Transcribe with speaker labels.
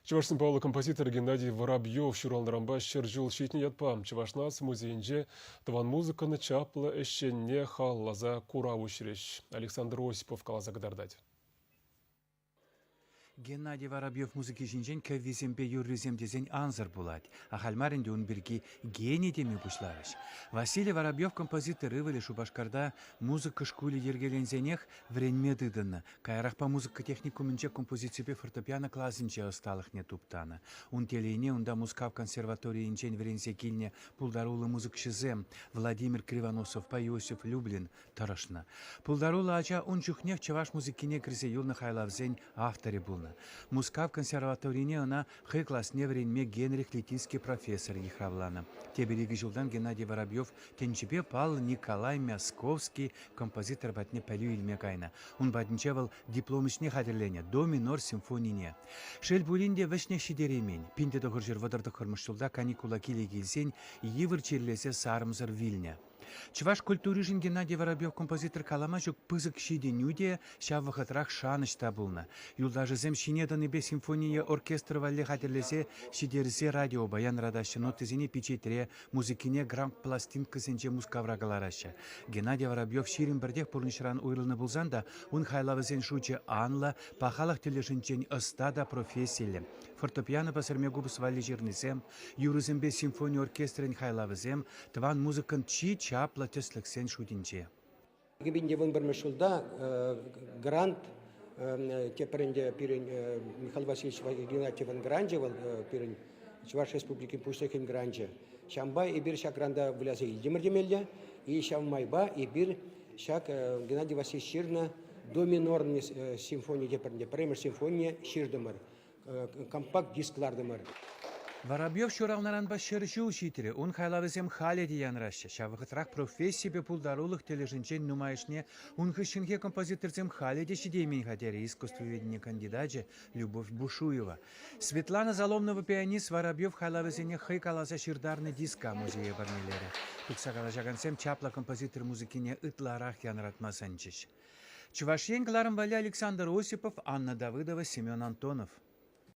Speaker 1: Чувашсын паулы композитор Геннадий Воробьев шуралнарамба шыржыл шитне ятпам. Чувашнас музейинже тыван музыканы чаплы эшенне халлаза кура ушреш. Александр Осипов калаза гдардать.
Speaker 2: Геннадий Воробьев музыки жинжен кәвизембе юрризем дезен анзыр булать, а хальмаринде он бірге гений деме бушларыш. Василий Воробьев композитор ывали Шубашкарда музыка школе ергелензенех вренме дыдыны. Кайрахпа музыка техникумынче композициябе фортепиано классынче осталых не туптаны. Он телейне унда музыка в консерватории инчен врензе кильне пулдарулы музыкшизем Владимир Кривоносов, Паиосиф Люблин тарашна. Пулдарула ача он чухнех чаваш музыкине кризе юлны хайлавзень авторе был. Музыка в консерваторине она хай классне вренме Генрих Литинский профессор ехравлана. Тебериги жылдан Геннадий Воробьев тенчебе пал Николай Мясковский композитор батне пәлю илмекайна. Он батнчевал дипломышне хадерлене до минор симфонине. Шел булинде вешне шидеремень. Пинте дохыржыр водарды хырмыштылда каникула киле келсен евір черлесе сарымзыр вильня. Чуваш культурижин Геннадий Воробьев композитор каламажук пызык шиденюде шаввахатрах шаныш табылна. Юлдажы зем шинеданы бе симфония оркестр валле хатерлесе шидерсе радио баян радаща нотызине печетре музыкине грамп пластинка сенче мускаврагалараща. Геннадий Воробьев ширин бірдех пурнышран уйрылны булзанда, он хайлавызен шуче анла, пахалах телешинчен ыстада профессийле. Фортепиано басырме губыс валли жирнызем, юрызембе симфония оркестрен хайлавызем, тван музыкан чи чапла теслексен шудинче.
Speaker 3: Гибинде вон бармешулда грант теперенде пирен Михаил Васильевич Геннадьевич вон гранжевал пирен Чуваш республики пуштекин гранже. Шамбай и бир шак гранда влязе Илдимир демелля и шаммайба и бир шак Геннадий Васильевич Ширна до минорный симфония теперенде премьер симфония Ширдемар компакт дисклардемар.
Speaker 2: Воробьев шуравнаран башыр жыл шитире, он хайлавызем хале диян раща. Шавахатрах профессии бе пулдарулых тележинчен нумаешне, он хыщенге композиторцем хале дешидеймень хатери искусствоведение кандидатже Любовь Бушуева. Светлана Заломнова пианист Воробьев хайлавызене хай каласа ширдарны диска музея барнелері. Туксагала жагансем чапла композитор музыкине ытларах янратмасанчиш. Чувашьен Кларымбали Александр Осипов, Анна Давыдова, Семен Антонов.